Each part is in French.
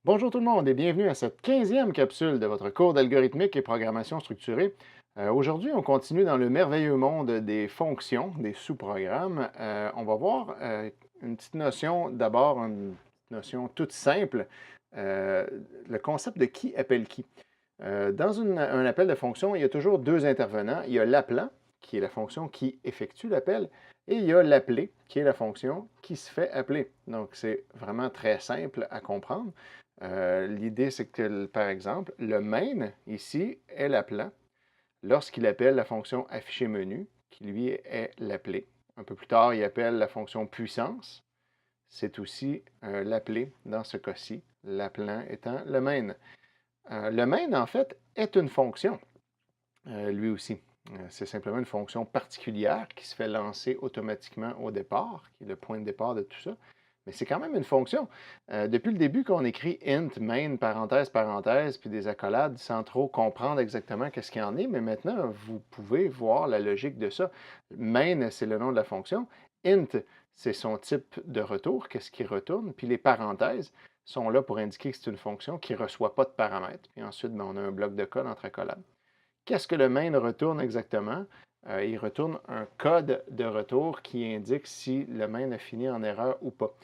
Bonjour tout le monde et bienvenue à cette 15e capsule de votre cours d'algorithmique et programmation structurée. Aujourd'hui, on continue dans le merveilleux monde des fonctions, des sous-programmes. On va voir une petite notion, d'abord une notion toute simple, euh, le concept de qui appelle qui. Un appel de fonction, il y a toujours deux intervenants. Il y a l'appelant, qui est la fonction qui effectue l'appel, et il y a l'appelé, qui est la fonction qui se fait appeler. Donc, c'est vraiment très simple à comprendre. L'idée, c'est que, par exemple, le main, ici, est l'appelant lorsqu'il appelle la fonction afficher menu, qui lui est l'appelé. Un peu plus tard, il appelle la fonction puissance. C'est aussi l'appelé dans ce cas-ci, l'appelant étant le main. Le main, en fait, est une fonction, lui aussi. C'est simplement une fonction particulière qui se fait lancer automatiquement au départ, qui est le point de départ de tout ça. Mais c'est quand même une fonction. Depuis le début qu'on écrit int, main, parenthèse, parenthèse, puis des accolades sans trop comprendre exactement qu'est-ce qu'il y en est, mais maintenant, vous pouvez voir la logique de ça. Main, c'est le nom de la fonction. Int, c'est son type de retour, qu'est-ce qui retourne, puis les parenthèses sont là pour indiquer que c'est une fonction qui ne reçoit pas de paramètres. Puis ensuite, ben, on a un bloc de code entre accolades. Qu'est-ce que le main retourne exactement? Il retourne un code de retour qui indique si le main a fini en erreur ou pas.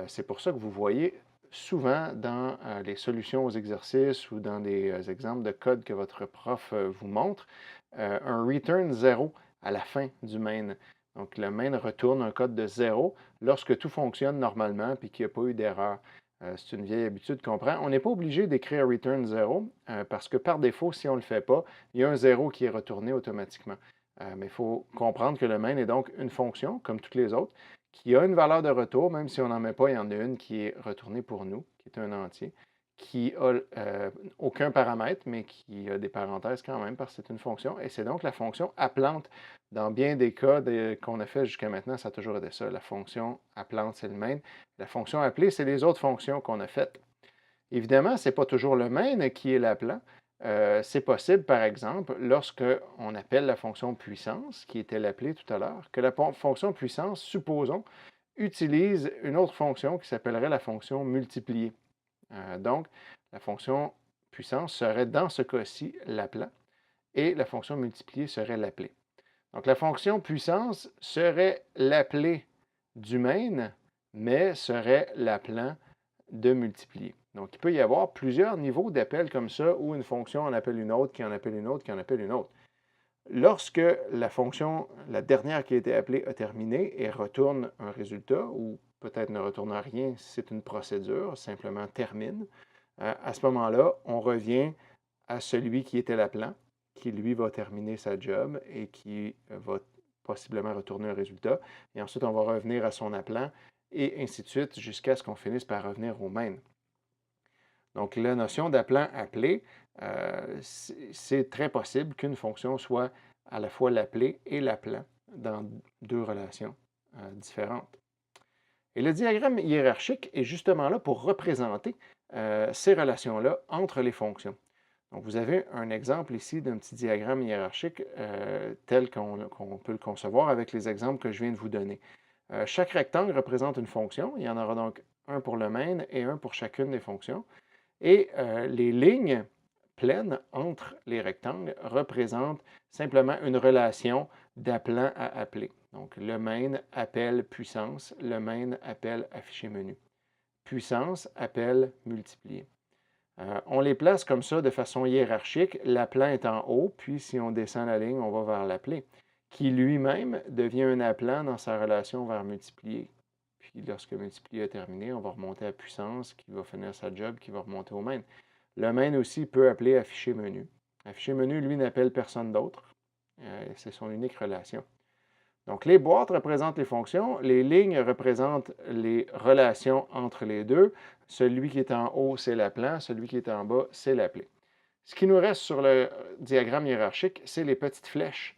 C'est pour ça que vous voyez souvent dans les solutions aux exercices ou dans des exemples de code que votre prof vous montre, un return 0 à la fin du main. Donc, le main retourne un code de 0 lorsque tout fonctionne normalement et qu'il n'y a pas eu d'erreur. C'est une vieille habitude qu'on prend. On n'est pas obligé d'écrire return 0 parce que par défaut, si on ne le fait pas, il y a un 0 qui est retourné automatiquement. Mais il faut comprendre que le main est donc une fonction, comme toutes les autres, qui a une valeur de retour, même si on n'en met pas, il y en a une qui est retournée pour nous, qui est un entier, qui n'a aucun paramètre, mais qui a des parenthèses quand même, parce que c'est une fonction. Et c'est donc la fonction appelante. Dans bien des cas qu'on a fait jusqu'à maintenant, ça a toujours été ça. La fonction appelante, c'est le main. La fonction appelée, c'est les autres fonctions qu'on a faites. Évidemment, ce n'est pas toujours le main qui est l'appelant. C'est possible, par exemple, lorsqu'on appelle la fonction puissance, qui était l'appelée tout à l'heure, que la fonction puissance, supposons, utilise une autre fonction qui s'appellerait la fonction multiplier. Donc, la fonction puissance serait dans ce cas-ci l'appelant et la fonction multiplier serait l'appelée. Donc, la fonction puissance serait l'appelée du main, mais serait l'appelant de multiplier. Donc, il peut y avoir plusieurs niveaux d'appel comme ça, où une fonction en appelle une autre, qui en appelle une autre, qui en appelle une autre. Lorsque la fonction, la dernière qui a été appelée, a terminé et retourne un résultat, ou peut-être ne retourne rien si c'est une procédure, simplement termine, à ce moment-là, on revient à celui qui était l'appelant, qui lui va terminer sa job et qui va possiblement retourner un résultat. Et ensuite, on va revenir à son appelant et ainsi de suite jusqu'à ce qu'on finisse par revenir au main. Donc, la notion d'appelant-appelé, c'est très possible qu'une fonction soit à la fois l'appelé et l'appelant dans deux relations différentes. Et le diagramme hiérarchique est justement là pour représenter ces relations-là entre les fonctions. Donc, vous avez un exemple ici d'un petit diagramme hiérarchique tel qu'on peut le concevoir avec les exemples que je viens de vous donner. Chaque rectangle représente une fonction. Il y en aura donc un pour le main et un pour chacune des fonctions. Et les lignes pleines entre les rectangles représentent simplement une relation d'appelant à appelé. Donc, le main appelle puissance, le main appelle afficher menu. Puissance appelle multiplier. On les place comme ça de façon hiérarchique. L'appelant est en haut, puis si on descend la ligne, on va vers l'appelé, qui lui-même devient un appelant dans sa relation vers multiplier. Puis lorsque multiplier est terminé, on va remonter à puissance, qui va finir sa job, qui va remonter au main. Le main aussi peut appeler afficher menu. Afficher menu, lui, n'appelle personne d'autre. C'est son unique relation. Donc, les boîtes représentent les fonctions, les lignes représentent les relations entre les deux. Celui qui est en haut, c'est l'appelant, celui qui est en bas, c'est l'appelé. Ce qui nous reste sur le diagramme hiérarchique, c'est les petites flèches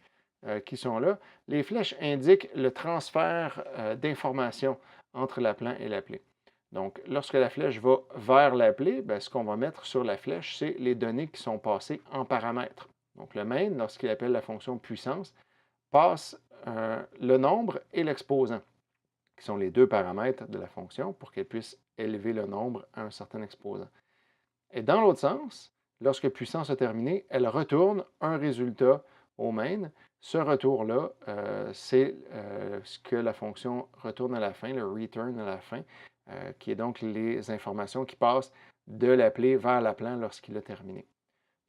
qui sont là. Les flèches indiquent le transfert d'informations entre l'appelant et l'appelé. Donc, lorsque la flèche va vers l'appelé, ce qu'on va mettre sur la flèche, c'est les données qui sont passées en paramètres. Donc, le main, lorsqu'il appelle la fonction puissance, passe le nombre et l'exposant. qui sont les deux paramètres de la fonction, pour qu'elle puisse élever le nombre à un certain exposant. Et dans l'autre sens, lorsque puissance a terminé, elle retourne un résultat au main. Ce retour-là, c'est ce que la fonction retourne à la fin, le return à la fin, qui est donc les informations qui passent de l'appelé vers l'appelant lorsqu'il a terminé.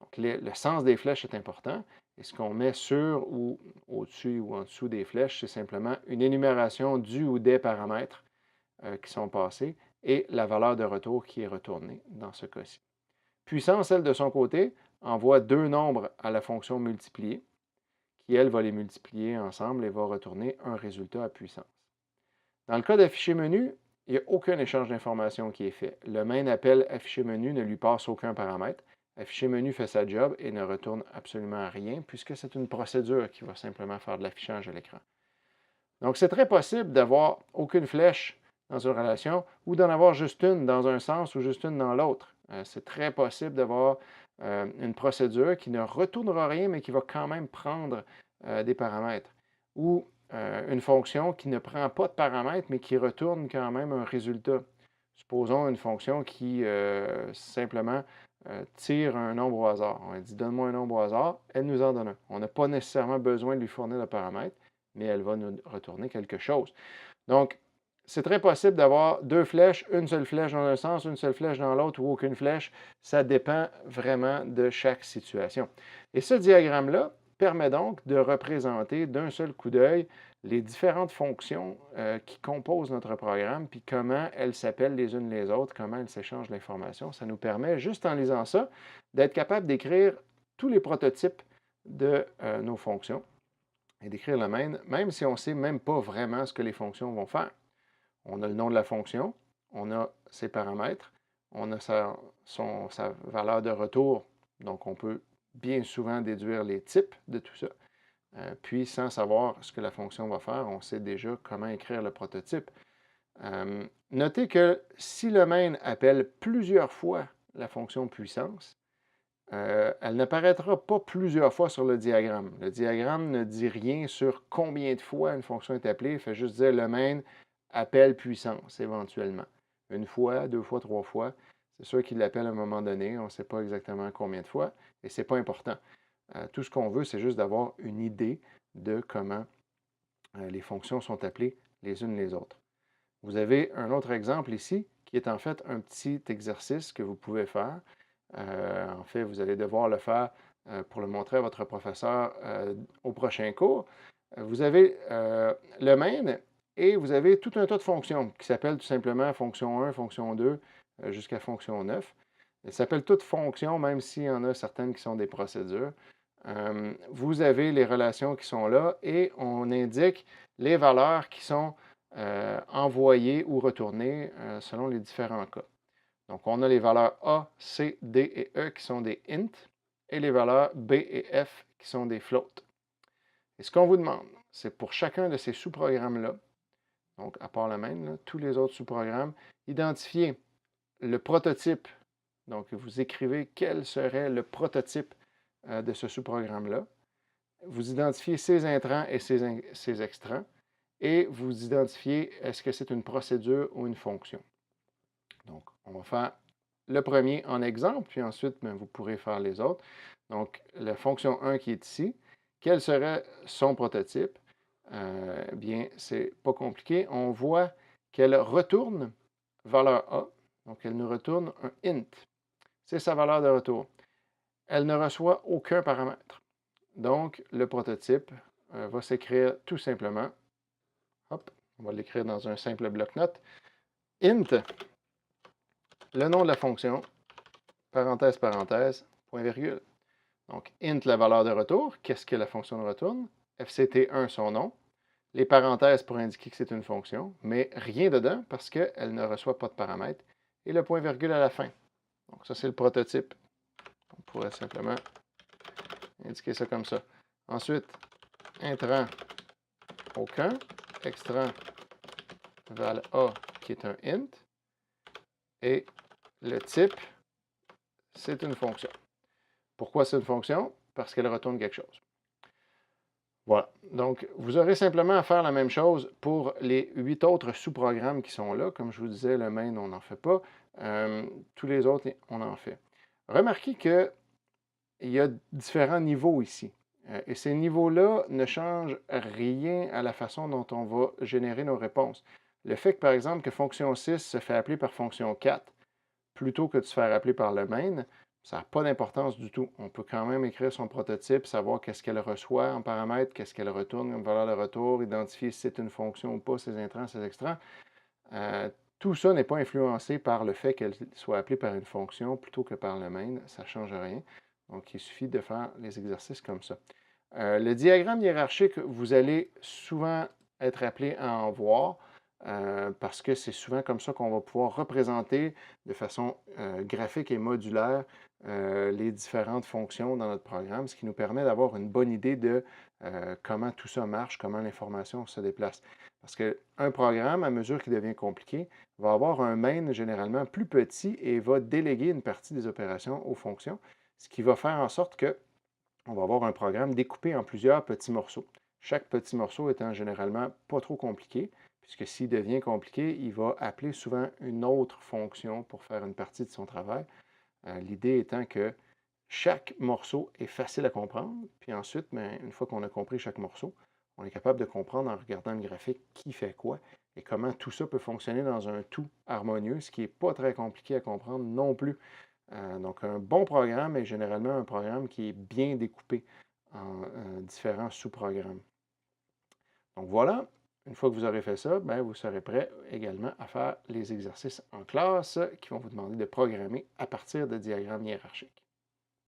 Donc, le sens des flèches est important. Et ce qu'on met sur ou au-dessus ou en dessous des flèches, c'est simplement une énumération du ou des paramètres qui sont passés et la valeur de retour qui est retournée dans ce cas-ci. Puissance, elle, de son côté, envoie deux nombres à la fonction multiplier, qui, elle, va les multiplier ensemble et va retourner un résultat à puissance. Dans le cas d'afficher menu, il n'y a aucun échange d'informations qui est fait. Le main appel afficher menu ne lui passe aucun paramètre. Afficher menu fait sa job et ne retourne absolument rien, puisque c'est une procédure qui va simplement faire de l'affichage à l'écran. Donc, c'est très possible d'avoir aucune flèche dans une relation ou d'en avoir juste une dans un sens ou juste une dans l'autre. C'est très possible d'avoir une procédure qui ne retournera rien, mais qui va quand même prendre des paramètres. Ou une fonction qui ne prend pas de paramètres, mais qui retourne quand même un résultat. Supposons une fonction qui simplement tire un nombre au hasard. On dit donne-moi un nombre au hasard, elle nous en donne un. On n'a pas nécessairement besoin de lui fournir de paramètres, mais elle va nous retourner quelque chose. Donc, c'est très possible d'avoir deux flèches, une seule flèche dans un sens, une seule flèche dans l'autre ou aucune flèche. Ça dépend vraiment de chaque situation. Et ce diagramme-là permet donc de représenter d'un seul coup d'œil les différentes fonctions qui composent notre programme, puis comment elles s'appellent les unes les autres, comment elles s'échangent l'information. Ça nous permet, juste en lisant ça, d'être capable d'écrire tous les prototypes de nos fonctions et d'écrire le main, même si on ne sait même pas vraiment ce que les fonctions vont faire. On a le nom de la fonction, on a ses paramètres, on a sa valeur de retour, donc on peut bien souvent déduire les types de tout ça. Puis, sans savoir ce que la fonction va faire, on sait déjà comment écrire le prototype. Notez que si le main appelle plusieurs fois la fonction puissance, elle n'apparaîtra pas plusieurs fois sur le diagramme. Le diagramme ne dit rien sur combien de fois une fonction est appelée, il fait juste dire le main appelle puissance éventuellement. Une fois, deux fois, trois fois. C'est sûr qu'il l'appelle à un moment donné, on ne sait pas exactement combien de fois, et ce n'est pas important. Tout ce qu'on veut, c'est juste d'avoir une idée de comment les fonctions sont appelées les unes les autres. Vous avez un autre exemple ici, qui est en fait un petit exercice que vous pouvez faire. En fait, vous allez devoir le faire pour le montrer à votre professeur au prochain cours. Vous avez le main et vous avez tout un tas de fonctions qui s'appellent tout simplement fonction 1, fonction 2, jusqu'à fonction 9. Elles s'appellent toutes fonctions, même s'il y en a certaines qui sont des procédures. Vous avez les relations qui sont là et on indique les valeurs qui sont envoyées ou retournées selon les différents cas. Donc, on a les valeurs A, C, D et E qui sont des int et les valeurs B et F qui sont des floats. Et ce qu'on vous demande, c'est pour chacun de ces sous-programmes-là, donc à part le main, tous les autres sous-programmes, identifier le prototype. Donc, vous écrivez quel serait le prototype de ce sous-programme-là. Vous identifiez ses intrants et ses extrants. Et vous identifiez est-ce que c'est une procédure ou une fonction. Donc, on va faire le premier en exemple, puis ensuite, vous pourrez faire les autres. Donc, la fonction 1 qui est ici, quel serait son prototype? Bien, c'est pas compliqué. On voit qu'elle retourne valeur A. Donc, elle nous retourne un int. C'est sa valeur de retour. Elle ne reçoit aucun paramètre. Donc, le prototype va s'écrire tout simplement. Hop, on va l'écrire dans un simple bloc-notes. Int, le nom de la fonction, parenthèse, parenthèse, point virgule. Donc, int, la valeur de retour. Qu'est-ce que la fonction retourne? fct1, son nom. Les parenthèses pour indiquer que c'est une fonction, mais rien dedans parce qu'elle ne reçoit pas de paramètres. Et le point virgule à la fin. Donc, ça, c'est le prototype. On pourrait simplement indiquer ça comme ça. Ensuite, intrant, aucun. Extrant, val A, qui est un int. Et le type, c'est une fonction. Pourquoi c'est une fonction? Parce qu'elle retourne quelque chose. Voilà. Donc, vous aurez simplement à faire la même chose pour les 8 autres sous-programmes qui sont là. Comme je vous disais, le main, on n'en fait pas. Tous les autres, on en fait. Remarquez qu'il y a différents niveaux ici. Et ces niveaux-là ne changent rien à la façon dont on va générer nos réponses. Le fait que, par exemple, que fonction 6 se fait appeler par fonction 4 plutôt que de se faire appeler par le main, ça n'a pas d'importance du tout. On peut quand même écrire son prototype, savoir qu'est-ce qu'elle reçoit en paramètres, qu'est-ce qu'elle retourne comme valeur de retour, identifier si c'est une fonction ou pas, ses intrants, ses extrants. Tout ça n'est pas influencé par le fait qu'elle soit appelée par une fonction plutôt que par le main. Ça ne change rien. Donc, il suffit de faire les exercices comme ça. Le diagramme hiérarchique, vous allez souvent être appelé à en voir parce que c'est souvent comme ça qu'on va pouvoir représenter de façon graphique et modulaire les différentes fonctions dans notre programme, ce qui nous permet d'avoir une bonne idée de comment tout ça marche, comment l'information se déplace. Parce qu'un programme, à mesure qu'il devient compliqué, va avoir un main généralement plus petit et va déléguer une partie des opérations aux fonctions, ce qui va faire en sorte que on va avoir un programme découpé en plusieurs petits morceaux. Chaque petit morceau étant généralement pas trop compliqué, puisque s'il devient compliqué, il va appeler souvent une autre fonction pour faire une partie de son travail. L'idée étant que chaque morceau est facile à comprendre, puis ensuite, ben, une fois qu'on a compris chaque morceau, on est capable de comprendre en regardant le graphique qui fait quoi et comment tout ça peut fonctionner dans un tout harmonieux, ce qui n'est pas très compliqué à comprendre non plus. Donc, un bon programme est généralement un programme qui est bien découpé en différents sous-programmes. Donc voilà, une fois que vous aurez fait ça, ben, vous serez prêt également à faire les exercices en classe qui vont vous demander de programmer à partir de diagrammes hiérarchiques.